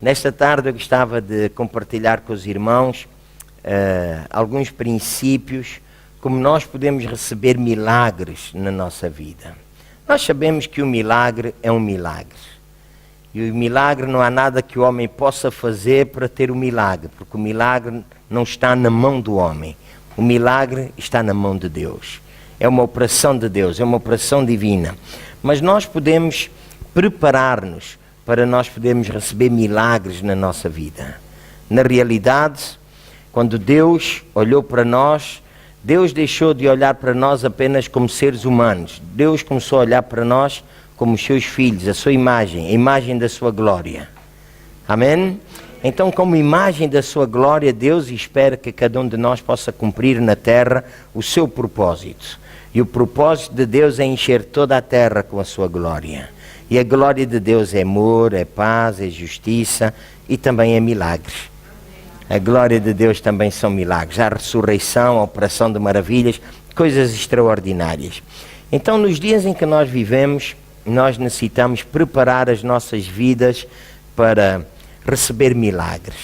Nesta tarde eu gostava de compartilhar com os irmãos alguns princípios, como nós podemos receber milagres na nossa vida. Nós sabemos que o milagre é um milagre. E o milagre não há nada que o homem possa fazer para ter o milagre, porque o milagre não está na mão do homem. O milagre está na mão de Deus. É uma operação de Deus, é uma operação divina. Mas nós podemos preparar-nos para nós podermos receber milagres na nossa vida. Na realidade, quando Deus olhou para nós, Deus deixou de olhar para nós apenas como seres humanos. Deus começou a olhar para nós como os seus filhos, a sua imagem, a imagem da sua glória. Amém? Então, como imagem da sua glória, Deus espera que cada um de nós possa cumprir na terra o seu propósito. E o propósito de Deus é encher toda a terra com a sua glória. E a glória de Deus é amor, é paz, é justiça e também é milagres. A glória de Deus também são milagres. A ressurreição, a operação de maravilhas, coisas extraordinárias. Então, nos dias em que nós vivemos, nós necessitamos preparar as nossas vidas para receber milagres.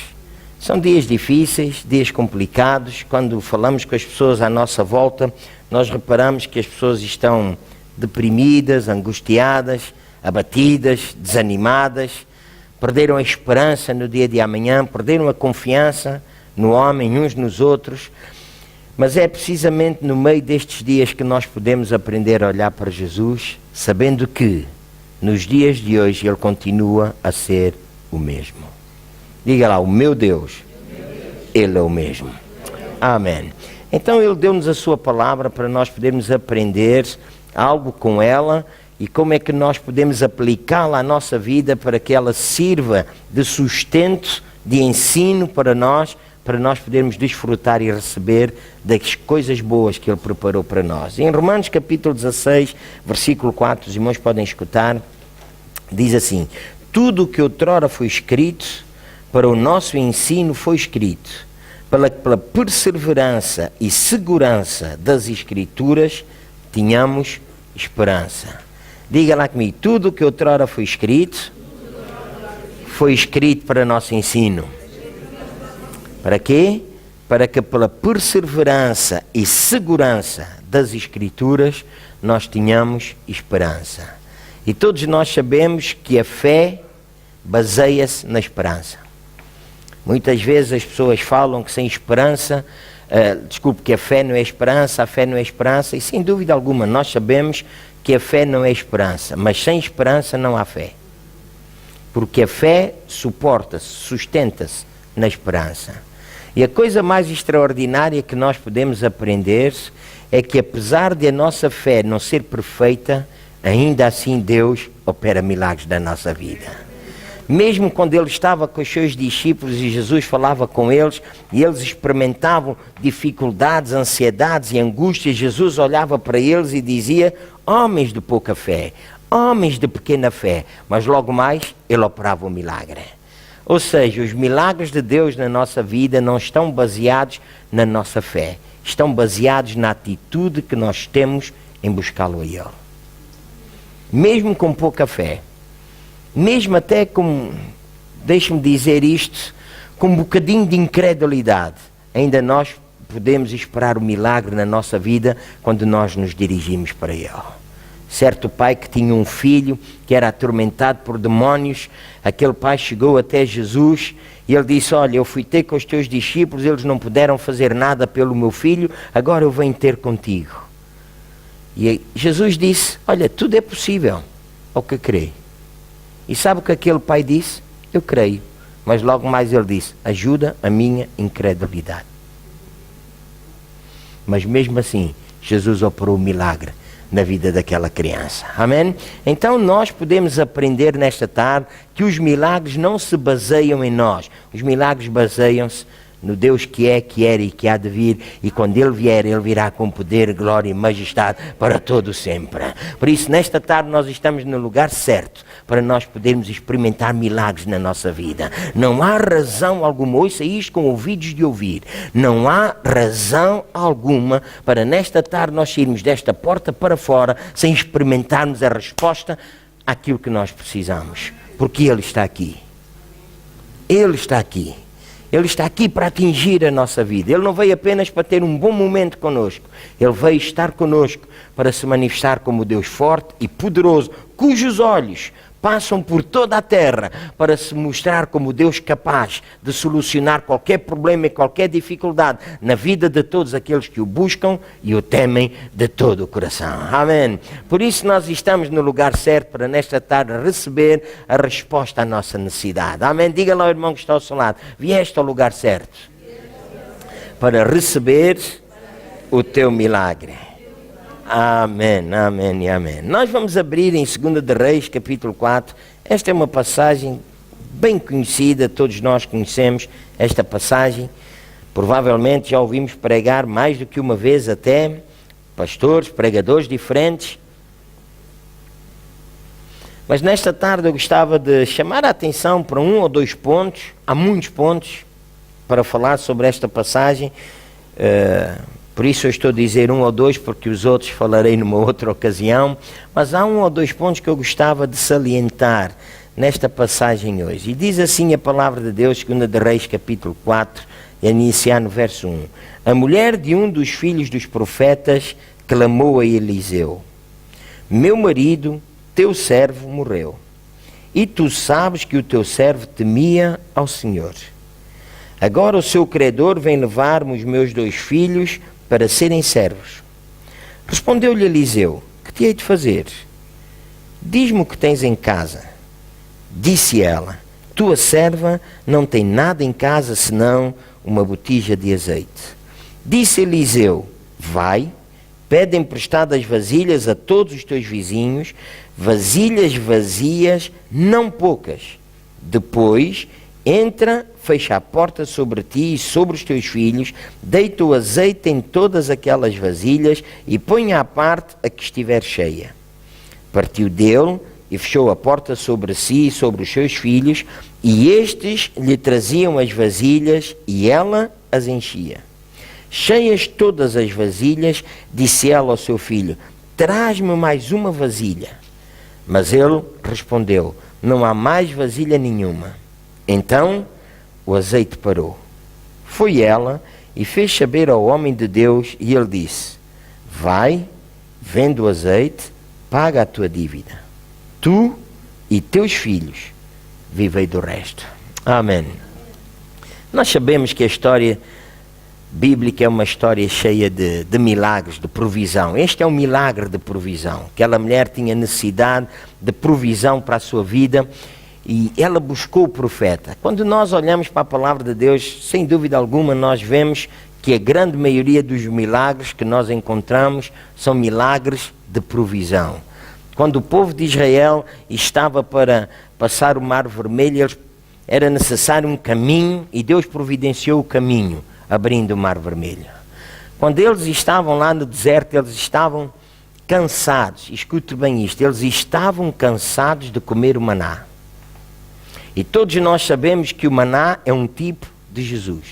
São dias difíceis, dias complicados. Quando falamos com as pessoas à nossa volta, nós reparamos que as pessoas estão deprimidas, angustiadas, abatidas, desanimadas, perderam a esperança no dia de amanhã, perderam a confiança no homem, uns nos outros. Mas é precisamente no meio destes dias que nós podemos aprender a olhar para Jesus, sabendo que nos dias de hoje Ele continua a ser o mesmo. Diga lá, o meu Deus, Ele é o mesmo. Amém. Então Ele deu-nos a sua palavra para nós podermos aprender algo com ela e como é que nós podemos aplicá-la à nossa vida para que ela sirva de sustento, de ensino para nós podermos desfrutar e receber das coisas boas que Ele preparou para nós. Em Romanos capítulo 16, versículo 4, os irmãos podem escutar, diz assim: tudo o que outrora foi escrito para o nosso ensino foi escrito, pela perseverança e segurança das Escrituras tínhamos esperança. Diga lá comigo, tudo o que outrora foi escrito para nosso ensino. Para quê? Para que pela perseverança e segurança das Escrituras nós tenhamos esperança. E todos nós sabemos que a fé baseia-se na esperança. Muitas vezes as pessoas falam que sem esperança, que a fé não é esperança, a fé não é esperança, e sem dúvida alguma nós sabemos que a fé não é esperança, mas sem esperança não há fé. Porque a fé suporta-se, sustenta-se na esperança. E a coisa mais extraordinária que nós podemos aprender é que apesar de a nossa fé não ser perfeita, ainda assim Deus opera milagres na nossa vida. Mesmo quando Ele estava com os seus discípulos e Jesus falava com eles, e eles experimentavam dificuldades, ansiedades e angústias, Jesus olhava para eles e dizia: homens de pouca fé, homens de pequena fé, mas logo mais Ele operava um milagre. Ou seja, os milagres de Deus na nossa vida não estão baseados na nossa fé, estão baseados na atitude que nós temos em buscá-lo a Ele. Mesmo com pouca fé, mesmo até com, deixe-me dizer isto, com um bocadinho de incredulidade, ainda nós podemos esperar o milagre na nossa vida quando nós nos dirigimos para Ele. Certo pai que tinha um filho que era atormentado por demónios, aquele pai chegou até Jesus e ele disse: olha, eu fui ter com os teus discípulos, eles não puderam fazer nada pelo meu filho, agora eu venho ter contigo. E Jesus disse: olha, tudo é possível ao que crê. E sabe o que aquele pai disse? Eu creio. Mas logo mais ele disse: ajuda a minha incredulidade. Mas mesmo assim, Jesus operou um milagre na vida daquela criança. Amém? Então nós podemos aprender nesta tarde que os milagres não se baseiam em nós. Os milagres baseiam-se no Deus que é, que era e que há de vir, e quando Ele vier, Ele virá com poder, glória e majestade para todo sempre. Por isso, nesta tarde nós estamos no lugar certo para nós podermos experimentar milagres na nossa vida. Não há razão alguma, ouça isto com ouvidos de ouvir, não há razão alguma para nesta tarde nós sairmos desta porta para fora sem experimentarmos a resposta àquilo que nós precisamos, porque Ele está aqui. Ele está aqui. Ele está aqui para atingir a nossa vida. Ele não veio apenas para ter um bom momento conosco. Ele veio estar conosco para se manifestar como Deus forte e poderoso, cujos olhos passam por toda a terra para se mostrar como Deus capaz de solucionar qualquer problema e qualquer dificuldade na vida de todos aqueles que o buscam e o temem de todo o coração. Amém. Por isso nós estamos no lugar certo para nesta tarde receber a resposta à nossa necessidade. Amém. Diga lá ao irmão que está ao seu lado, vieste ao lugar certo para receber o teu milagre. Amém, amém e amém. Nós vamos abrir em 2 de Reis, capítulo 4. Esta é uma passagem bem conhecida, todos nós conhecemos esta passagem. Provavelmente já ouvimos pregar mais do que uma vez até, pastores, pregadores diferentes. Mas nesta tarde eu gostava de chamar a atenção para um ou dois pontos, há muitos pontos para falar sobre esta passagem. Por isso eu estou a dizer um ou dois, porque os outros falarei numa outra ocasião. Mas há um ou dois pontos que eu gostava de salientar nesta passagem hoje. E diz assim a palavra de Deus, 2 de Reis, capítulo 4, a iniciar no verso 1. A mulher de um dos filhos dos profetas clamou a Eliseu: meu marido, teu servo, morreu. E tu sabes que o teu servo temia ao Senhor. Agora o seu credor vem levar-me os meus 2 filhos para serem servos. Respondeu-lhe Eliseu: que te hei de fazer? Diz-me o que tens em casa. Disse ela: tua serva não tem nada em casa senão uma botija de azeite. Disse Eliseu: vai, pede emprestadas vasilhas a todos os teus vizinhos, vasilhas vazias, não poucas. Depois entra, fecha a porta sobre ti e sobre os teus filhos, deita o azeite em todas aquelas vasilhas e põe à parte a que estiver cheia. Partiu dele e fechou a porta sobre si e sobre os seus filhos, e estes lhe traziam as vasilhas e ela as enchia. Cheias todas as vasilhas, disse ela ao seu filho: traz-me mais uma vasilha. Mas ele respondeu: não há mais vasilha nenhuma. Então o azeite parou. Foi ela e fez saber ao homem de Deus, e ele disse: vai, vende o azeite, paga a tua dívida. Tu e teus filhos vivei do resto. Amém. Nós sabemos que a história bíblica é uma história cheia de milagres, de provisão. Este é um milagre de provisão. Aquela mulher tinha necessidade de provisão para a sua vida e ela buscou o profeta. Quando nós olhamos para a palavra de Deus, sem dúvida alguma, nós vemos que a grande maioria dos milagres que nós encontramos são milagres de provisão. Quando o povo de Israel estava para passar o Mar Vermelho, era necessário um caminho e Deus providenciou o caminho, abrindo o Mar Vermelho. Quando eles estavam lá no deserto, eles estavam cansados. Escute bem isto, eles estavam cansados de comer o maná. E todos nós sabemos que o maná é um tipo de Jesus.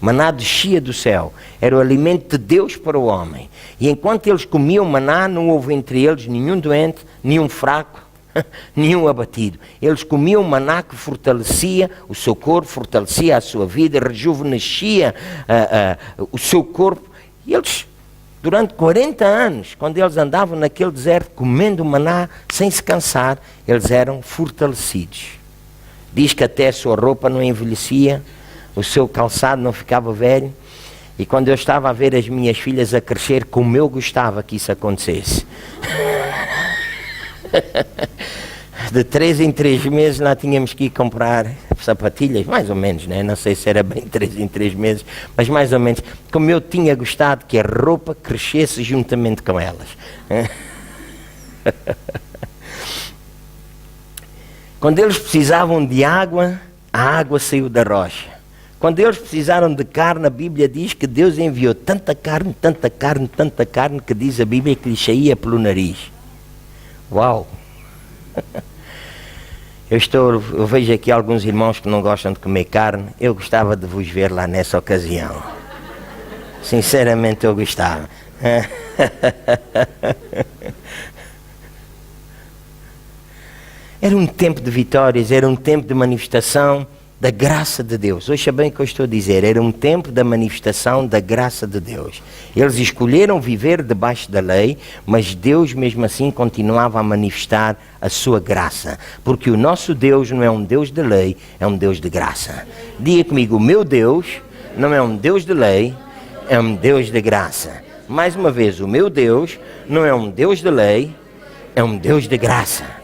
O maná descia do céu, era o alimento de Deus para o homem. E enquanto eles comiam maná, não houve entre eles nenhum doente, nenhum fraco, nenhum abatido. Eles comiam maná que fortalecia o seu corpo, fortalecia a sua vida, rejuvenescia o seu corpo. E eles, durante 40 anos, quando eles andavam naquele deserto comendo maná sem se cansar, eles eram fortalecidos. Diz que até a sua roupa não envelhecia, o seu calçado não ficava velho. E quando eu estava a ver as minhas filhas a crescer, como eu gostava que isso acontecesse. De 3 em 3 meses lá tínhamos que ir comprar sapatilhas, mais ou menos, né? Não sei se era bem 3 em 3 meses, mas mais ou menos, como eu tinha gostado que a roupa crescesse juntamente com elas. Quando eles precisavam de água, a água saiu da rocha. Quando eles precisaram de carne, a Bíblia diz que Deus enviou tanta carne, tanta carne, tanta carne, que diz a Bíblia que lhe saía pelo nariz. Uau! Eu vejo aqui alguns irmãos que não gostam de comer carne. Eu gostava de vos ver lá nessa ocasião. Sinceramente eu gostava. Era um tempo de vitórias, era um tempo de manifestação da graça de Deus. Ouça bem o que eu estou a dizer, era um tempo da manifestação da graça de Deus. Eles escolheram viver debaixo da lei, mas Deus mesmo assim continuava a manifestar a sua graça. Porque o nosso Deus não é um Deus de lei, é um Deus de graça. Diga comigo, o meu Deus não é um Deus de lei, é um Deus de graça. Mais uma vez, o meu Deus não é um Deus de lei, é um Deus de graça.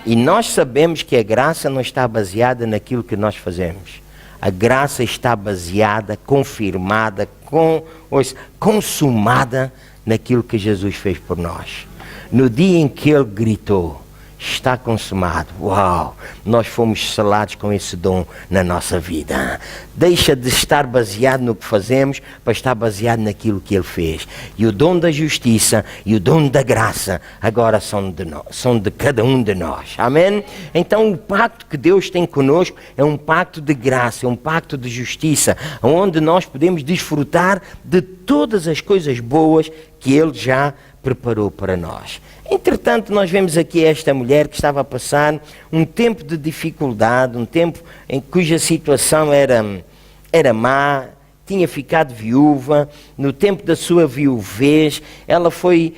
E nós sabemos que a graça não está baseada naquilo que nós fazemos. A graça está baseada, confirmada, consumada naquilo que Jesus fez por nós. No dia em que Ele gritou, está consumado. Uau! Nós fomos selados com esse dom na nossa vida. Deixa de estar baseado no que fazemos para estar baseado naquilo que Ele fez. E o dom da justiça e o dom da graça agora são de cada um de nós. Amém? Então o pacto que Deus tem conosco é um pacto de graça, é um pacto de justiça, onde nós podemos desfrutar de todas as coisas boas que Ele já preparou para nós. Entretanto, nós vemos aqui esta mulher que estava a passar um tempo de dificuldade, um tempo em cuja situação era má, tinha ficado viúva. No tempo da sua viuvez, ela foi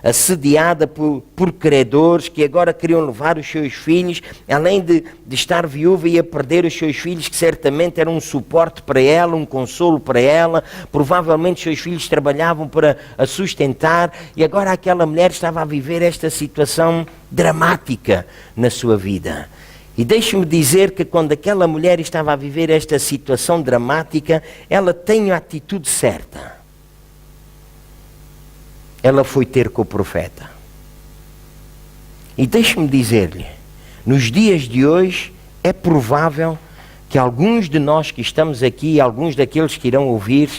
assediada por credores que agora queriam levar os seus filhos. Além de estar viúva, ia perder os seus filhos, que certamente eram um suporte para ela, um consolo para ela. Provavelmente os seus filhos trabalhavam para a sustentar, e agora aquela mulher estava a viver esta situação dramática na sua vida. E deixe-me dizer que quando aquela mulher estava a viver esta situação dramática, ela tem a atitude certa. Ela foi ter com o profeta. E deixe-me dizer-lhe, nos dias de hoje, é provável que alguns de nós que estamos aqui, alguns daqueles que irão ouvir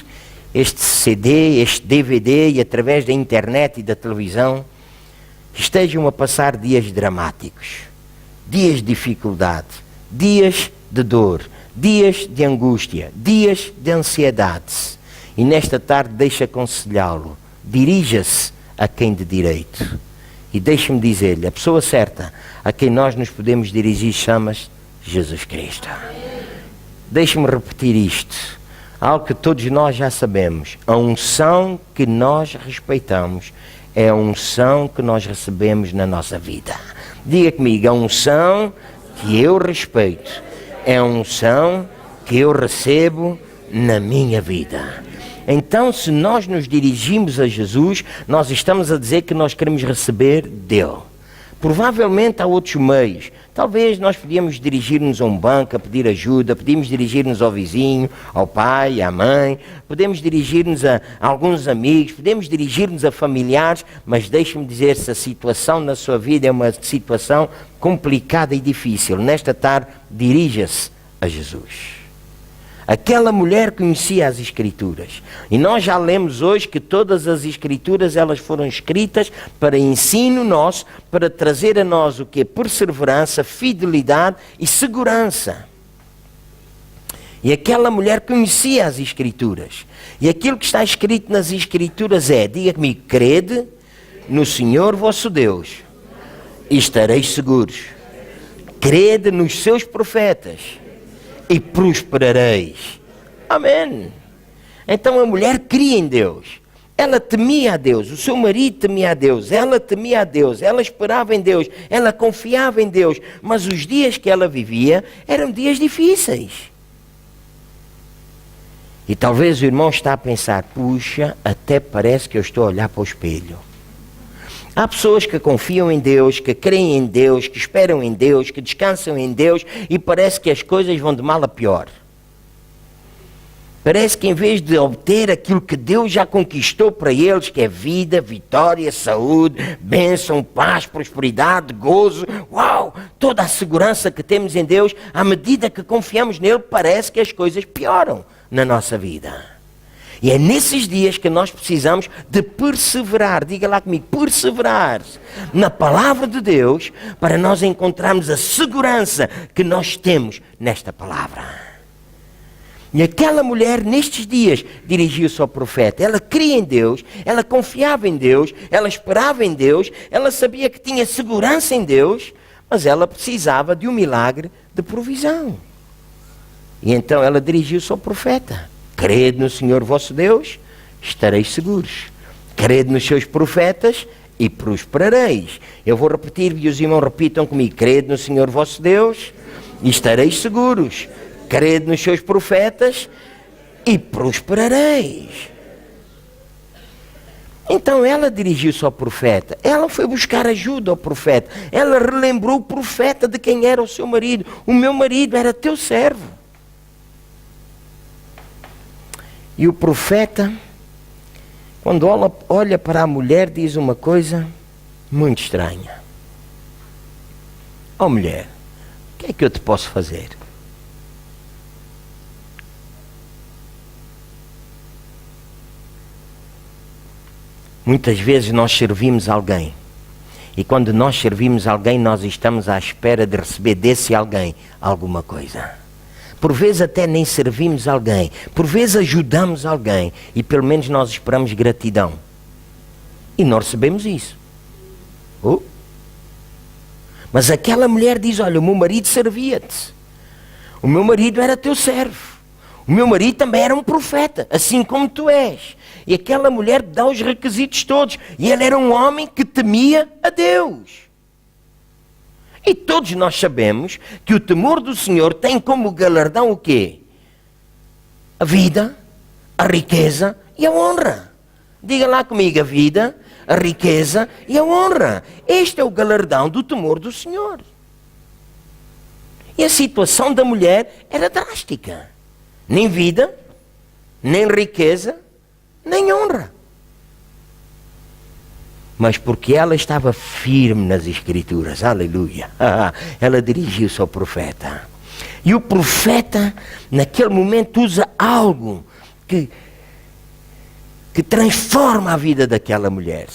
este CD, este DVD e através da internet e da televisão, estejam a passar dias dramáticos. Dias de dificuldade, dias de dor, dias de angústia, dias de ansiedade. E nesta tarde deixa aconselhá-lo, dirija-se a quem de direito. E deixe-me dizer-lhe, a pessoa certa a quem nós nos podemos dirigir chama-se Jesus Cristo. Deixe-me repetir isto, algo que todos nós já sabemos. A unção que nós respeitamos é a unção que nós recebemos na nossa vida. Diga comigo, a unção que eu respeito é a unção que eu recebo na minha vida. Então, se nós nos dirigimos a Jesus, nós estamos a dizer que nós queremos receber dele. Provavelmente há outros meios. Talvez nós podíamos dirigir-nos a um banco a pedir ajuda, podíamos dirigir-nos ao vizinho, ao pai, à mãe, podemos dirigir-nos a alguns amigos, podemos dirigir-nos a familiares, mas deixe-me dizer, se a situação na sua vida é uma situação complicada e difícil, nesta tarde, dirija-se a Jesus. Aquela mulher conhecia as Escrituras. E nós já lemos hoje que todas as Escrituras elas foram escritas para ensino nosso, para trazer a nós o que é perseverança, fidelidade e segurança. E aquela mulher conhecia as Escrituras. E aquilo que está escrito nas Escrituras é, diga comigo, crede no Senhor vosso Deus e estareis seguros. Crede nos seus profetas e prosperareis. Amém. Então a mulher cria em Deus. Ela temia a Deus, o seu marido temia a Deus, ela temia a Deus, ela esperava em Deus, ela confiava em Deus. Mas os dias que ela vivia eram dias difíceis. E talvez o irmão está a pensar, puxa, até parece que eu estou a olhar para o espelho. Há pessoas que confiam em Deus, que creem em Deus, que esperam em Deus, que descansam em Deus e parece que as coisas vão de mal a pior. Parece que em vez de obter aquilo que Deus já conquistou para eles, que é vida, vitória, saúde, bênção, paz, prosperidade, gozo, uau, toda a segurança que temos em Deus, à medida que confiamos nele, parece que as coisas pioram na nossa vida. E é nesses dias que nós precisamos de perseverar, diga lá comigo, perseverar na palavra de Deus, para nós encontrarmos a segurança que nós temos nesta palavra. E aquela mulher, nestes dias, dirigiu-se ao profeta. Ela cria em Deus, ela confiava em Deus, ela esperava em Deus, ela sabia que tinha segurança em Deus, mas ela precisava de um milagre de provisão. E então ela dirigiu-se ao profeta. Crede no Senhor vosso Deus, estareis seguros. Crede nos seus profetas e prosperareis. Eu vou repetir e os irmãos repitam comigo. Crede no Senhor vosso Deus e estareis seguros. Crede nos seus profetas e prosperareis. Então ela dirigiu-se ao profeta. Ela foi buscar ajuda ao profeta. Ela relembrou o profeta de quem era o seu marido. O meu marido era teu servo. E o profeta, quando olha para a mulher, diz uma coisa muito estranha. Ó mulher, o que é que eu te posso fazer? Muitas vezes nós servimos alguém. E quando nós servimos alguém, nós estamos à espera de receber desse alguém alguma coisa. Por vezes até nem servimos alguém. Por vezes ajudamos alguém. E pelo menos nós esperamos gratidão. E não recebemos isso. Mas aquela mulher diz, olha, o meu marido servia-te. O meu marido era teu servo. O meu marido também era um profeta, assim como tu és. E aquela mulher dá os requisitos todos. E ele era um homem que temia a Deus. E todos nós sabemos que o temor do Senhor tem como galardão o quê? A vida, a riqueza e a honra. Diga lá comigo, a vida, a riqueza e a honra. Este é o galardão do temor do Senhor. E a situação da mulher era drástica. Nem vida, nem riqueza, nem honra. Mas porque ela estava firme nas Escrituras, aleluia, ela dirigiu-se ao profeta. E o profeta, naquele momento, usa algo que transforma a vida daquela mulher.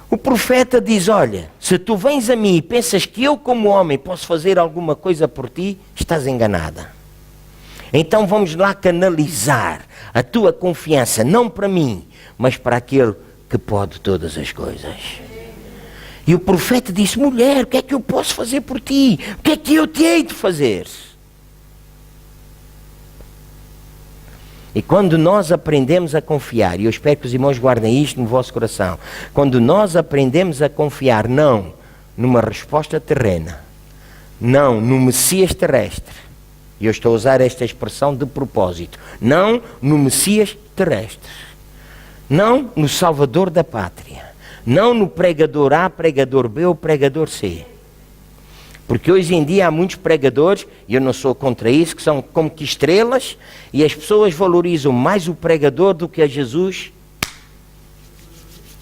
O profeta diz, olha, se tu vens a mim e pensas que eu como homem posso fazer alguma coisa por ti, estás enganada. Então vamos lá canalizar a tua confiança, não para mim, mas para aquele que pode todas as coisas. E o profeta disse, mulher, o que é que eu posso fazer por ti? O que é que eu te hei de fazer? E quando nós aprendemos a confiar, e eu espero que os irmãos guardem isto no vosso coração, quando nós aprendemos a confiar não numa resposta terrena, não no Messias terrestre, e eu estou a usar esta expressão de propósito, não no Messias terrestre, não no Salvador da pátria, não no pregador A, pregador B ou pregador C. Porque hoje em dia há muitos pregadores, e eu não sou contra isso, que são como que estrelas, e as pessoas valorizam mais o pregador do que a Jesus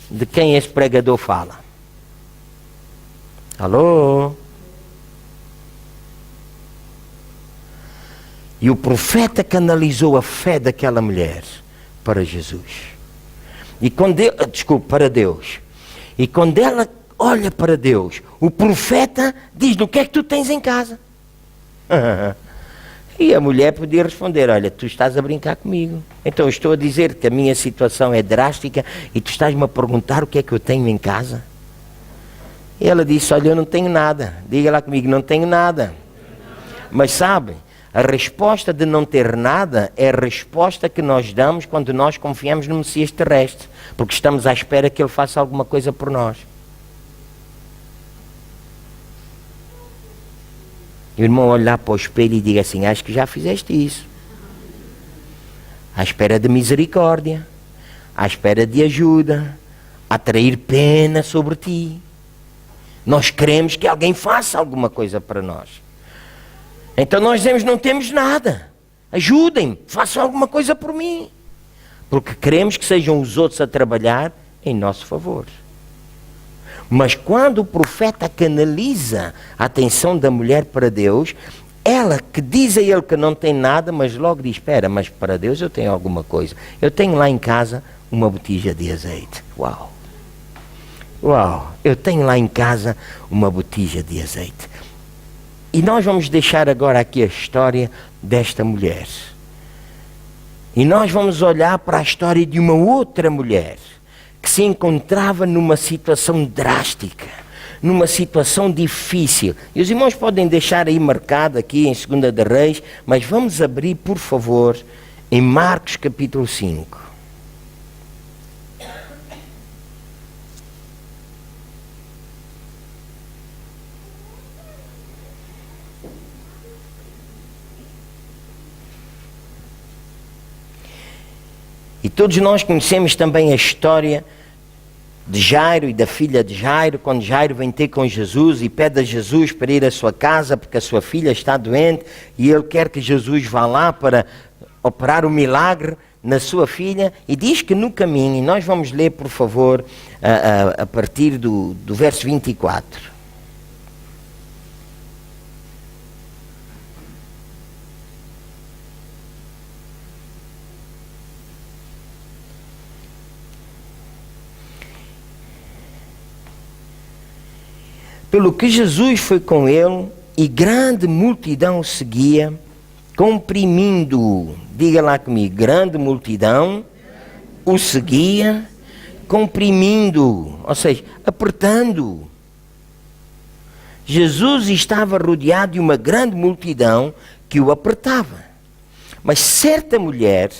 de quem esse pregador fala. Alô? E o profeta canalizou a fé daquela mulher para Jesus. E quando para Deus. E quando ela olha para Deus, o profeta diz-lhe, o que é que tu tens em casa? E a mulher podia responder, olha, tu estás a brincar comigo. Então eu estou a dizer que a minha situação é drástica e tu estás-me a perguntar o que é que eu tenho em casa? E ela disse, olha, eu não tenho nada. Diga lá comigo, não tenho nada. Mas sabe, a resposta de não ter nada é a resposta que nós damos quando nós confiamos no Messias terrestre. Porque estamos à espera que ele faça alguma coisa por nós. E o irmão olhar para o espelho e diga assim, acho que já fizeste isso. À espera de misericórdia, à espera de ajuda, a atrair pena sobre ti. Nós queremos que alguém faça alguma coisa para nós. Então nós dizemos, não temos nada. Ajudem-me, façam alguma coisa por mim. Porque queremos que sejam os outros a trabalhar em nosso favor. Mas quando o profeta canaliza a atenção da mulher para Deus, ela que diz a ele que não tem nada, mas logo diz, espera, mas para Deus eu tenho alguma coisa. Eu tenho lá em casa uma botija de azeite. Uau! Uau! Eu tenho lá em casa uma botija de azeite. E nós vamos deixar agora aqui a história desta mulher. E nós vamos olhar para a história de uma outra mulher que se encontrava numa situação drástica, numa situação difícil. E os irmãos podem deixar aí marcado aqui em 2 de Reis, mas vamos abrir, por favor, em Marcos capítulo 5. E todos nós conhecemos também a história de Jairo e da filha de Jairo, quando Jairo vem ter com Jesus e pede a Jesus para ir à sua casa porque a sua filha está doente e ele quer que Jesus vá lá para operar o milagre na sua filha, e diz que no caminho, e nós vamos ler por favor a partir do verso 24. Pelo que Jesus foi com ele, e grande multidão o seguia, comprimindo-o. Diga lá comigo, grande multidão o seguia, comprimindo-o, ou seja, apertando-o. Jesus estava rodeado de uma grande multidão que o apertava. Mas certa mulher,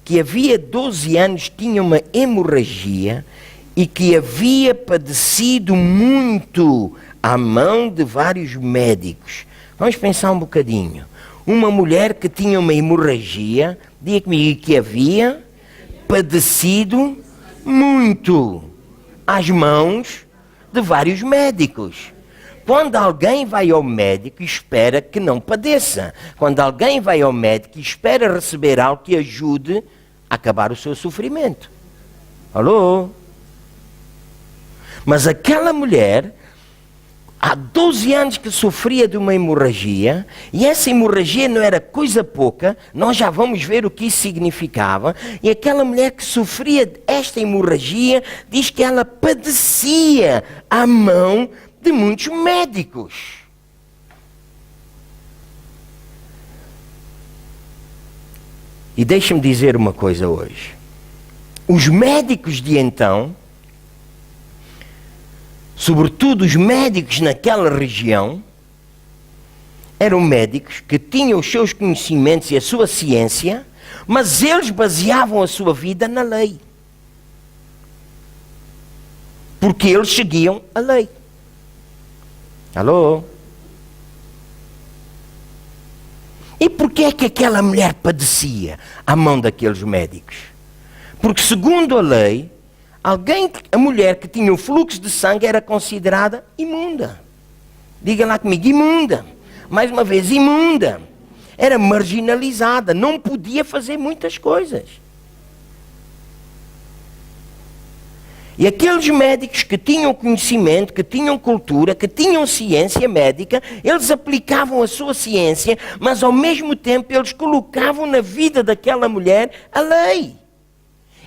que havia 12 anos tinha uma hemorragia, e que havia padecido muito à mão de vários médicos. Vamos pensar um bocadinho. Uma mulher que tinha uma hemorragia, diga comigo, que havia padecido muito às mãos de vários médicos. Quando alguém vai ao médico, espera que não padeça. Quando alguém vai ao médico, espera receber algo que ajude a acabar o seu sofrimento. Alô? Mas aquela mulher, há 12 anos que sofria de uma hemorragia, e essa hemorragia não era coisa pouca, nós já vamos ver o que isso significava, e aquela mulher que sofria esta hemorragia, diz que ela padecia à mão de muitos médicos. E deixa-me dizer uma coisa hoje. Os médicos de então, sobretudo os médicos naquela região, eram médicos que tinham os seus conhecimentos e a sua ciência, mas eles baseavam a sua vida na lei. Porque eles seguiam a lei. Alô? E porquê é que aquela mulher padecia à mão daqueles médicos? Porque segundo a lei, a mulher que tinha o fluxo de sangue era considerada imunda. Diga lá comigo, imunda. Mais uma vez, imunda. Era marginalizada, não podia fazer muitas coisas. E aqueles médicos que tinham conhecimento, que tinham cultura, que tinham ciência médica, eles aplicavam a sua ciência, mas ao mesmo tempo eles colocavam na vida daquela mulher a lei.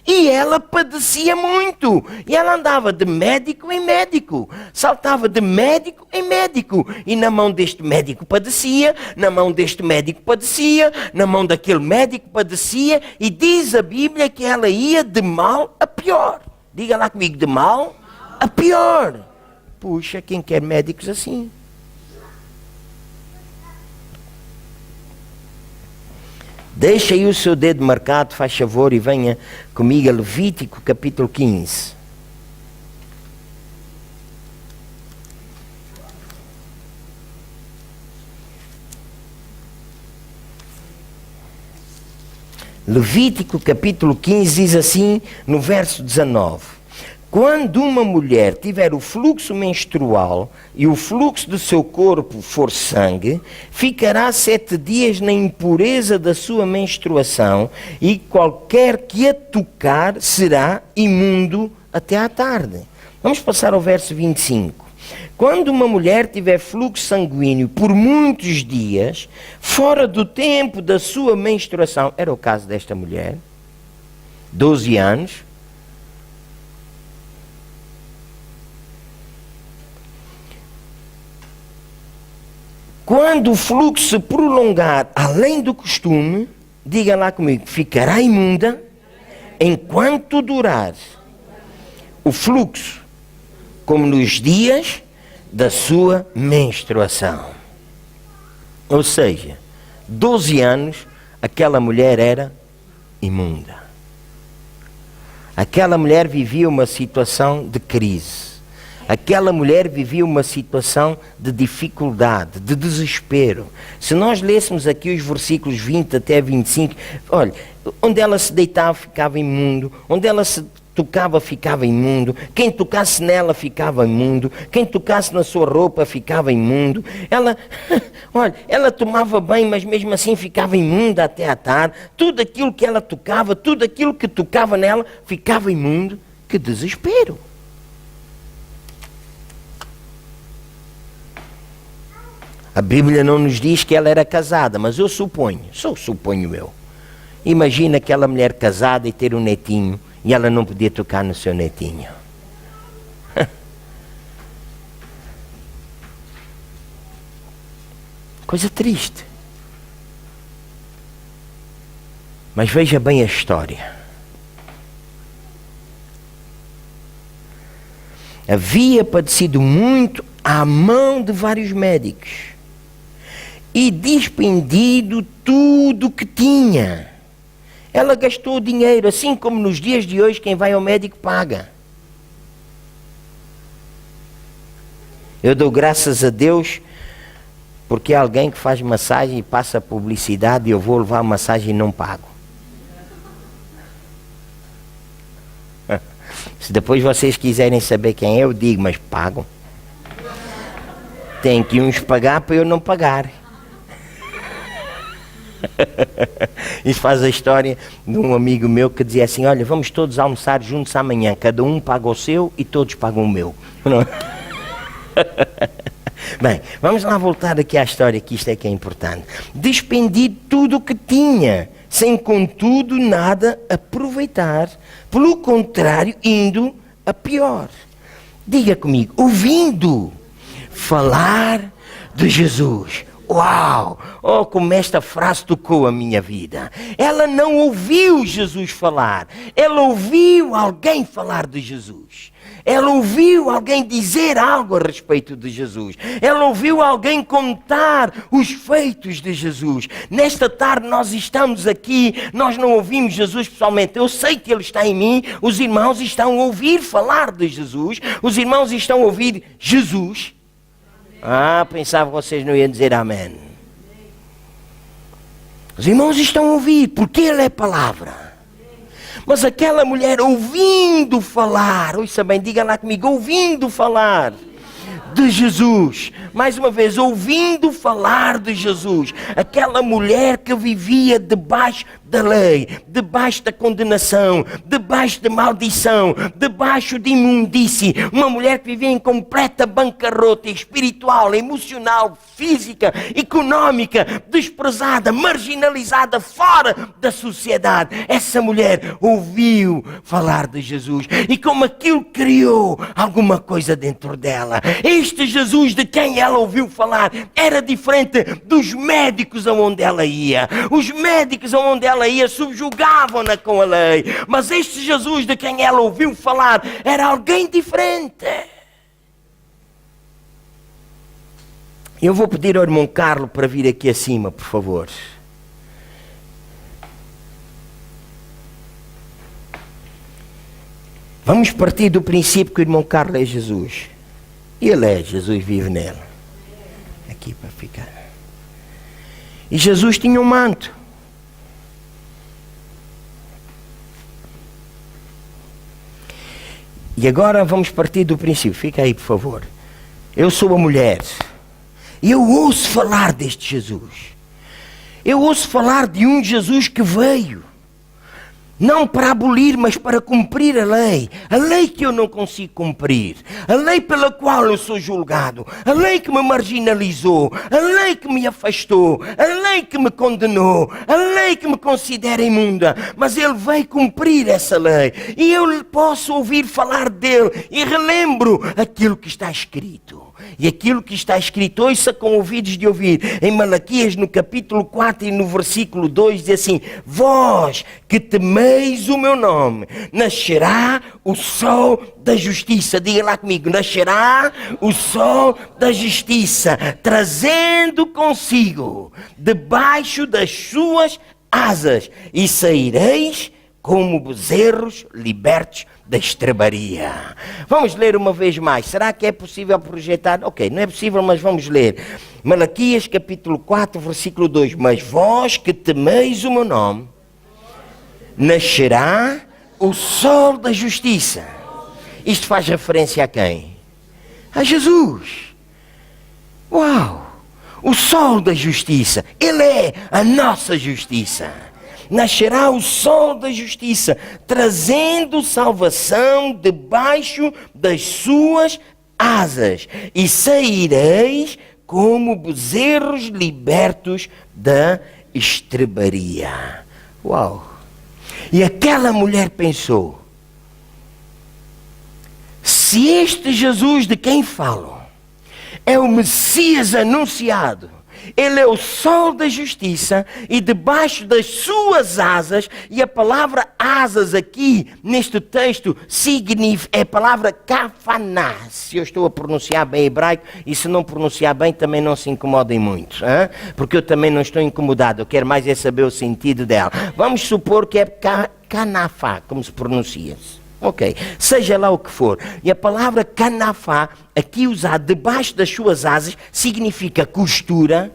E ela padecia muito. E ela andava de médico em médico. Saltava de médico em médico. E na mão deste médico padecia, na mão deste médico padecia, na mão daquele médico padecia. E diz a Bíblia que ela ia de mal a pior. Diga lá comigo, de mal a pior. Puxa, quem quer médicos assim? Deixa aí o seu dedo marcado, faz favor, e venha comigo a Levítico capítulo 15. Levítico capítulo 15 diz assim, no verso 19. Quando uma mulher tiver o fluxo menstrual e o fluxo do seu corpo for sangue, ficará 7 dias na impureza da sua menstruação, e qualquer que a tocar será imundo até à tarde. Vamos passar ao verso 25. Quando uma mulher tiver fluxo sanguíneo por muitos dias, fora do tempo da sua menstruação, era o caso desta mulher, 12 anos, quando o fluxo se prolongar além do costume, Diga lá comigo, ficará imunda enquanto durar o fluxo, como nos dias da sua menstruação. Ou seja, 12 anos, aquela mulher era imunda. Aquela mulher vivia uma situação de crise. Aquela mulher vivia uma situação de dificuldade, de desespero. Se nós lêssemos aqui os versículos 20 até 25, olha, onde ela se deitava ficava imundo, onde ela se tocava ficava imundo, quem tocasse nela ficava imundo, quem tocasse na sua roupa ficava imundo. Ela, olha, ela tomava banho, mas mesmo assim ficava imunda até à tarde. Tudo aquilo que ela tocava, tudo aquilo que tocava nela ficava imundo. Que desespero! A Bíblia não nos diz que ela era casada, mas eu suponho, só suponho eu. Imagina aquela mulher casada e ter um netinho e ela não podia tocar no seu netinho. Coisa triste. Mas veja bem a história. Havia padecido muito à mão de vários médicos e despendido tudo o que tinha. Ela gastou dinheiro, assim como nos dias de hoje quem vai ao médico paga. Eu dou graças a Deus porque é alguém que faz massagem e passa publicidade e eu vou levar a massagem e não pago. Se depois vocês quiserem saber quem é, eu digo, mas pagam. Tem que uns pagar para eu não pagar. Isso faz a história de um amigo meu que dizia assim, olha, vamos todos almoçar juntos amanhã, cada um paga o seu e todos pagam o meu. Não? Bem, vamos lá voltar aqui à história, que isto é que é importante. Despendi tudo o que tinha, sem contudo nada aproveitar, pelo contrário, indo a pior. Diga comigo, ouvindo falar de Jesus. Uau! Oh, como esta frase tocou a minha vida. Ela não ouviu Jesus falar. Ela ouviu alguém falar de Jesus. Ela ouviu alguém dizer algo a respeito de Jesus. Ela ouviu alguém contar os feitos de Jesus. Nesta tarde nós estamos aqui, nós não ouvimos Jesus pessoalmente. Eu sei que Ele está em mim. Os irmãos estão a ouvir falar de Jesus. Os irmãos estão a ouvir Jesus. Ah, pensava que vocês não iam dizer amém. Os irmãos estão a ouvir, porque Ele é palavra. Mas aquela mulher ouvindo falar, ouça bem, diga lá comigo, ouvindo falar de Jesus, mais uma vez, ouvindo falar de Jesus, aquela mulher que vivia debaixo da lei, debaixo da condenação, debaixo de maldição, debaixo de imundície, uma mulher que vivia em completa bancarrota espiritual, emocional, física, económica, desprezada, marginalizada, fora da sociedade. Essa mulher ouviu falar de Jesus e como aquilo criou alguma coisa dentro dela. Este Jesus de quem ela ouviu falar era diferente dos médicos aonde ela ia. Os médicos aonde ela ia subjugavam-na com a lei. Mas este Jesus de quem ela ouviu falar era alguém diferente. Eu vou pedir ao irmão Carlos para vir aqui acima, por favor. Vamos partir do princípio que o irmão Carlos é Jesus. Ele é, Jesus vive nele. Aqui para ficar. E Jesus tinha um manto. E agora vamos partir do princípio. Fica aí, por favor. Eu sou a mulher. E eu ouço falar deste Jesus. Eu ouço falar de um Jesus que veio. Não para abolir, mas para cumprir a lei. A lei que eu não consigo cumprir. A lei pela qual eu sou julgado. A lei que me marginalizou. A lei que me afastou. A lei que me condenou. A lei que me considera imunda. Mas Ele veio cumprir essa lei. E eu posso ouvir falar dele. E relembro aquilo que está escrito. E aquilo que está escrito, ouça com ouvidos de ouvir. Em Malaquias, no capítulo 4 e no versículo 2, diz assim: vós que temeis o meu nome, nascerá o sol da justiça. Diga lá comigo: nascerá o sol da justiça, trazendo consigo debaixo das suas asas, e saireis como bezerros libertos da estrebaria. Vamos ler uma vez mais. Será que é possível projetar? Ok, não é possível, mas vamos ler. Malaquias capítulo 4, versículo 2. Mas vós que temeis o meu nome, nascerá o sol da justiça. Isto faz referência a quem? A Jesus. Uau! O sol da justiça. Ele é a nossa justiça. Nascerá o sol da justiça, trazendo salvação debaixo das suas asas, e saireis como bezerros libertos da estrebaria. Uau! E aquela mulher pensou: se este Jesus de quem falam é o Messias anunciado, ele é o sol da justiça, e debaixo das suas asas, e a palavra asas aqui neste texto é a palavra kafaná. Se eu estou a pronunciar bem hebraico, e se não pronunciar bem também não se incomodem muito, hein? Porque eu também não estou incomodado, eu quero mais é saber o sentido dela. Vamos supor que é canafá, como se pronuncia-se. Ok, seja lá o que for. E a palavra canafá, aqui usada debaixo das suas asas, significa costura.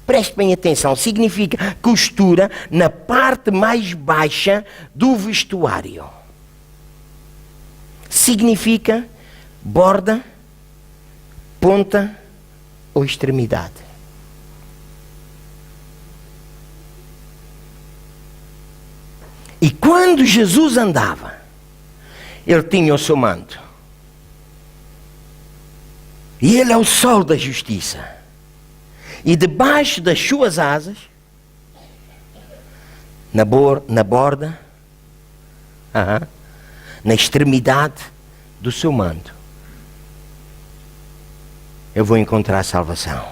Preste bem atenção, significa costura na parte mais baixa do vestuário. Significa borda, ponta ou extremidade. E quando Jesus andava, ele tinha o seu manto. E ele é o sol da justiça. E debaixo das suas asas, na borda, na extremidade do seu manto, eu vou encontrar salvação.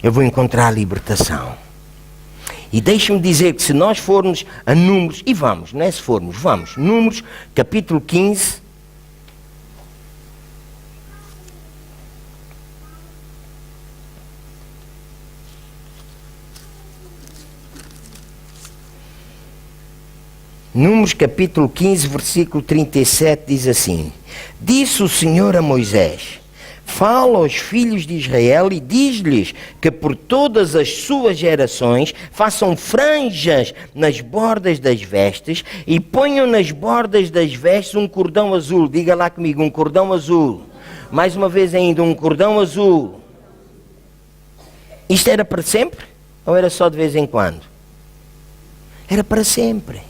Eu vou encontrar libertação. E deixe-me dizer que se nós formos a Números, e vamos, não é se formos, vamos, Números, capítulo 15, Números capítulo 15, versículo 37, diz assim: disse o Senhor a Moisés: fala aos filhos de Israel e diz-lhes que por todas as suas gerações façam franjas nas bordas das vestes e ponham nas bordas das vestes um cordão azul. Diga lá comigo: um cordão azul. Mais uma vez ainda, um cordão azul. Isto era para sempre? Ou era só de vez em quando? Era para sempre.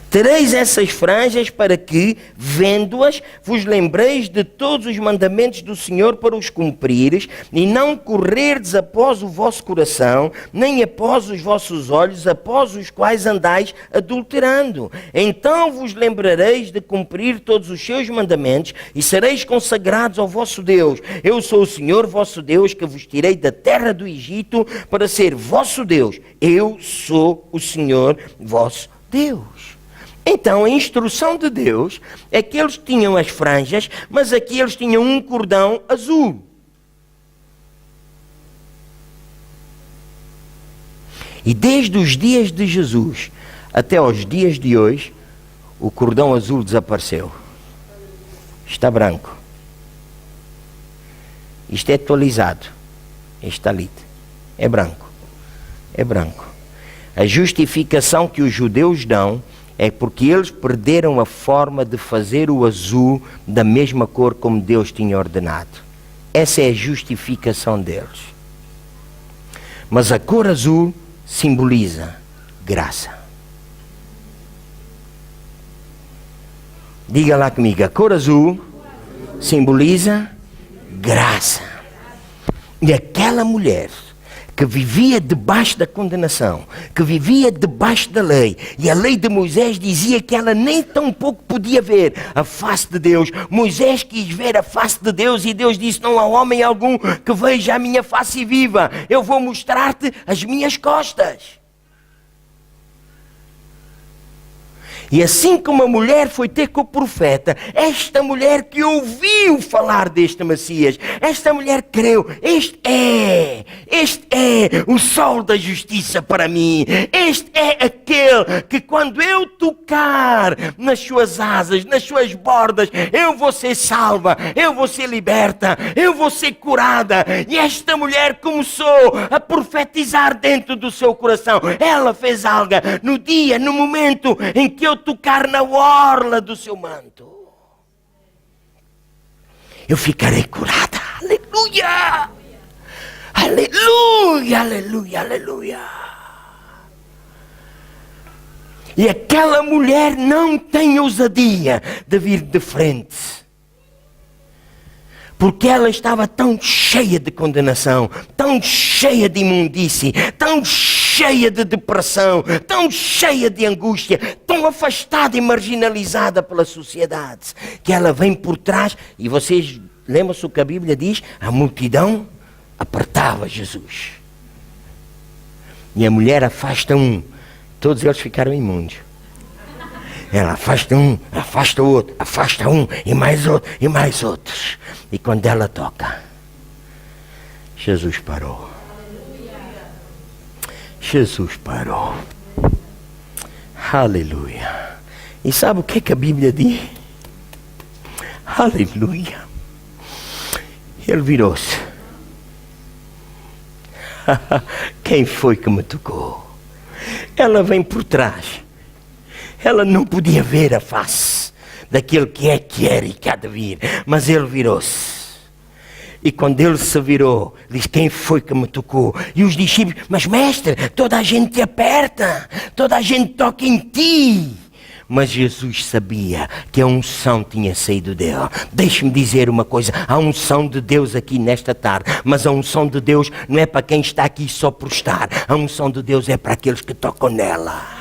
Tereis essas franjas para que, vendo-as, vos lembreis de todos os mandamentos do Senhor para os cumprires, e não correrdes após o vosso coração, nem após os vossos olhos, após os quais andais adulterando. Então vos lembrareis de cumprir todos os seus mandamentos, e sereis consagrados ao vosso Deus. Eu sou o Senhor vosso Deus, que vos tirei da terra do Egito para ser vosso Deus. Eu sou o Senhor vosso Deus. Então, a instrução de Deus é que eles tinham as franjas, mas aqui eles tinham um cordão azul. E desde os dias de Jesus até aos dias de hoje, o cordão azul desapareceu. Está branco. Isto é atualizado. Este talite é branco. É branco. A justificação que os judeus dão é porque eles perderam a forma de fazer o azul da mesma cor como Deus tinha ordenado. Essa é a justificação deles. Mas a cor azul simboliza graça. Diga lá comigo: a cor azul simboliza graça. E aquela mulher que vivia debaixo da condenação, que vivia debaixo da lei, e a lei de Moisés dizia que ela nem tão pouco podia ver a face de Deus. Moisés quis ver a face de Deus e Deus disse: não há homem algum que veja a minha face e viva, eu vou mostrar-te as minhas costas. E assim como a mulher foi ter com o profeta, esta mulher que ouviu falar deste Messias, esta mulher creu: este é o sol da justiça para mim, este é aquele que quando eu tocar nas suas asas, nas suas bordas, eu vou ser salva, eu vou ser liberta, eu vou ser curada. E esta mulher começou a profetizar dentro do seu coração. Ela fez algo no dia, no momento em que eu tocar na orla do seu manto, eu ficarei curada. Aleluia! Aleluia, aleluia, aleluia. E aquela mulher não tem ousadia de vir de frente, porque ela estava tão cheia de condenação, tão cheia de imundície, tão cheia de depressão, tão cheia de angústia, tão afastada e marginalizada pela sociedade, que ela vem por trás. E vocês lembram-se o que a Bíblia diz? A multidão apertava Jesus. E a mulher afasta um. Todos eles ficaram imundos. Ela afasta um, afasta o outro, afasta um, e mais outro, e mais outros. E quando ela toca, Jesus parou. Jesus parou. Aleluia. E sabe o que a Bíblia diz? Aleluia. Ele virou-se. Quem foi que me tocou? Ela vem por trás. Ela não podia ver a face daquele que era e que há de vir. Mas ele virou-se. E quando ele se virou, diz: quem foi que me tocou? E os discípulos: mas mestre, toda a gente te aperta, toda a gente toca em ti. Mas Jesus sabia que a unção tinha saído dele. Deixe-me dizer uma coisa: a unção de Deus aqui nesta tarde, mas a unção de Deus não é para quem está aqui só por estar. A unção de Deus é para aqueles que tocam nela.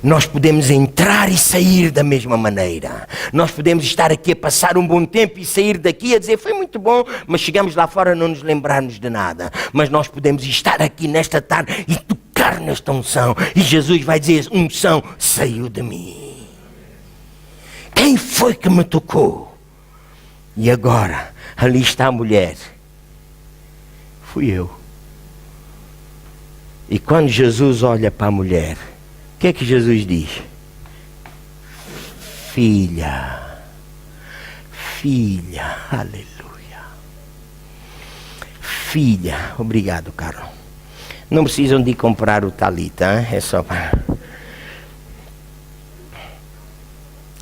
Nós podemos entrar e sair da mesma maneira. Nós podemos estar aqui a passar um bom tempo e sair daqui a dizer: foi muito bom, mas chegamos lá fora a não nos lembrarmos de nada. Mas nós podemos estar aqui nesta tarde e tocar nesta unção. E Jesus vai dizer: unção saiu de mim. Quem foi que me tocou? E agora, ali está a mulher. Fui eu. E quando Jesus olha para a mulher, o que é que Jesus diz? Filha, filha, aleluia. Filha, obrigado, Carol. Não precisam de comprar o talita, hein? É só para...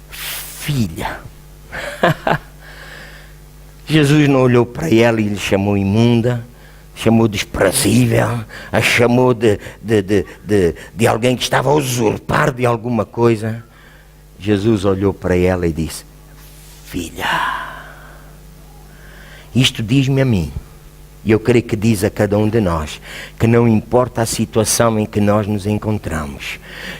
Filha. Jesus não olhou para ela e lhe chamou imunda, chamou desprezível, a chamou de alguém que estava a usurpar de alguma coisa. Jesus olhou para ela e disse: filha. Isto diz-me a mim, e eu creio que diz a cada um de nós, que não importa a situação em que nós nos encontramos,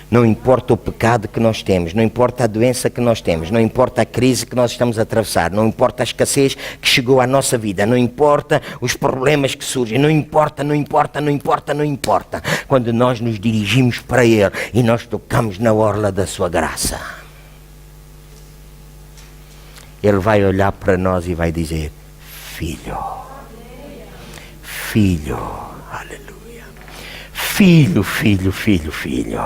não importa o pecado que nós temos, não importa a doença que nós temos, não importa a crise que nós estamos a atravessar, não importa a escassez que chegou à nossa vida, não importa os problemas que surgem, não importa, não importa, não importa, não importa. Quando nós nos dirigimos para Ele e nós tocamos na orla da sua graça, Ele vai olhar para nós e vai dizer: filho. Filho, aleluia. Filho, filho, filho, filho.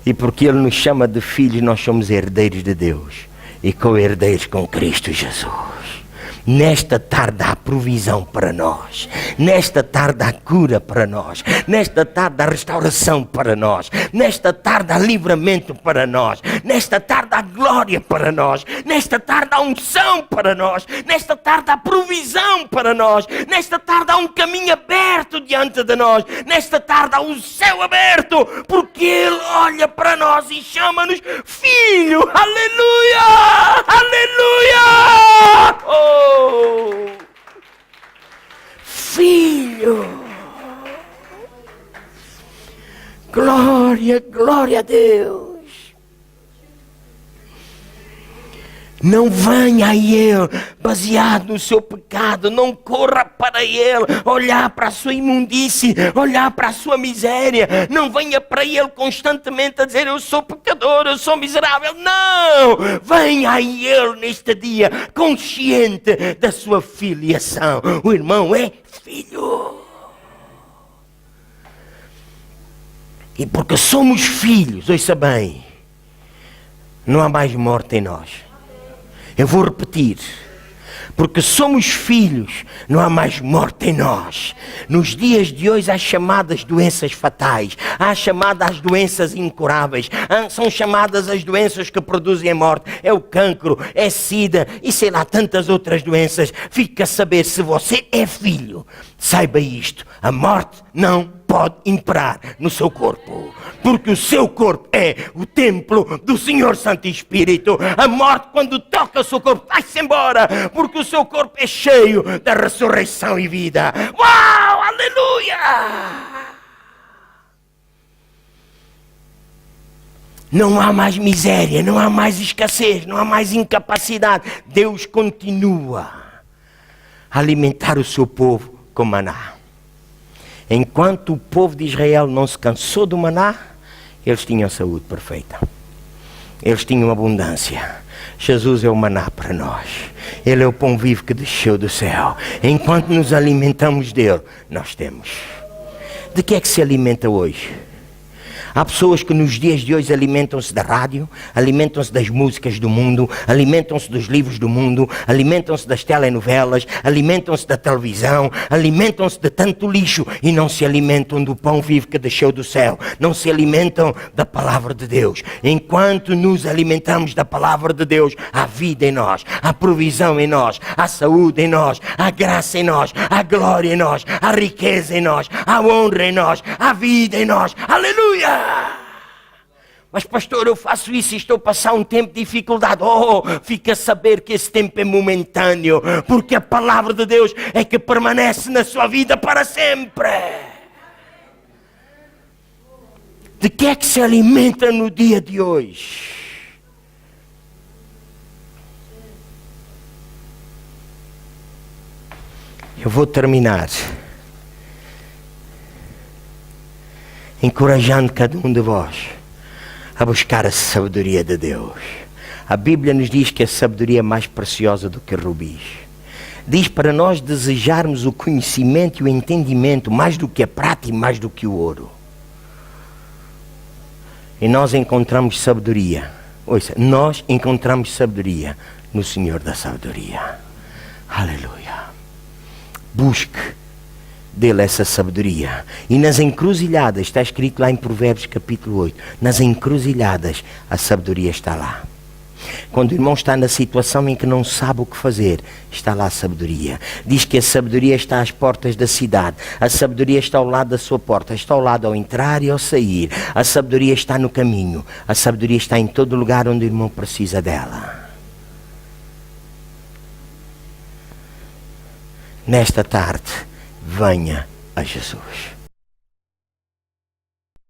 E porque Ele nos chama de filhos, nós somos herdeiros de Deus e co-herdeiros com Cristo Jesus. Nesta tarde há provisão para nós. Nesta tarde há cura para nós. Nesta tarde há restauração para nós. Nesta tarde há livramento para nós. Nesta tarde há glória para nós. Nesta tarde há unção para nós. Nesta tarde há provisão para nós. Nesta tarde há um caminho aberto diante de nós. Nesta tarde há um céu aberto, porque Ele olha para nós e chama-nos filho. Aleluia! Aleluia! Oh! Aleluia, glória a Deus. Não venha a Ele baseado no seu pecado. Não corra para Ele olhar para a sua imundície, olhar para a sua miséria. Não venha para Ele constantemente a dizer: eu sou pecador, eu sou miserável. Não! Venha a Ele neste dia consciente da sua filiação. O irmão é filho. E porque somos filhos, ouça bem, não há mais morte em nós. Eu vou repetir. Porque somos filhos, não há mais morte em nós. Nos dias de hoje há chamadas doenças fatais, há chamadas doenças incuráveis, são chamadas as doenças que produzem a morte. É o cancro, é sida e sei lá tantas outras doenças. Fica a saber, se você é filho, saiba isto: a morte não pode imperar no seu corpo, porque o seu corpo é o templo do Senhor Santo Espírito. A morte, quando toca o seu corpo, vai-se embora, porque o seu corpo é cheio da ressurreição e vida. Uau, aleluia! Não há mais miséria, não há mais escassez, não há mais incapacidade. Deus continua a alimentar o seu povo com maná. Enquanto o povo de Israel não se cansou do maná, eles tinham saúde perfeita. Eles tinham abundância. Jesus é o maná para nós. Ele é o pão vivo que desceu do céu. Enquanto nos alimentamos dele, nós temos. De que é que se alimenta hoje? Há pessoas que nos dias de hoje alimentam-se da rádio, alimentam-se das músicas do mundo, alimentam-se dos livros do mundo, alimentam-se das telenovelas, alimentam-se da televisão, alimentam-se de tanto lixo e não se alimentam do pão vivo que desceu do céu, não se alimentam da palavra de Deus. Enquanto nos alimentamos da palavra de Deus, há vida em nós, há provisão em nós, há saúde em nós, há graça em nós, há glória em nós, há riqueza em nós, há honra em nós, há vida em nós. Aleluia! Mas pastor, eu faço isso e estou a passar um tempo de dificuldade. Fica a saber que esse tempo é momentâneo, porque a palavra de Deus é que permanece na sua vida para sempre. De que é que se alimenta no dia de hoje? Eu vou terminar encorajando cada um de vós a buscar a sabedoria de Deus. A Bíblia nos diz que a sabedoria é mais preciosa do que rubis. Diz para nós desejarmos o conhecimento e o entendimento mais do que a prata e mais do que o ouro. E nós encontramos sabedoria. Ouça, nós encontramos sabedoria no Senhor da sabedoria. Aleluia. Busque dele essa sabedoria. E nas encruzilhadas, está escrito lá em Provérbios capítulo 8, nas encruzilhadas a sabedoria está lá. Quando o irmão está na situação em que não sabe o que fazer, está lá a sabedoria. Diz que a sabedoria está às portas da cidade. A sabedoria está ao lado da sua porta. Está ao lado ao entrar e ao sair. A sabedoria está no caminho. A sabedoria está em todo lugar onde o irmão precisa dela. Nesta tarde, venha a Jesus.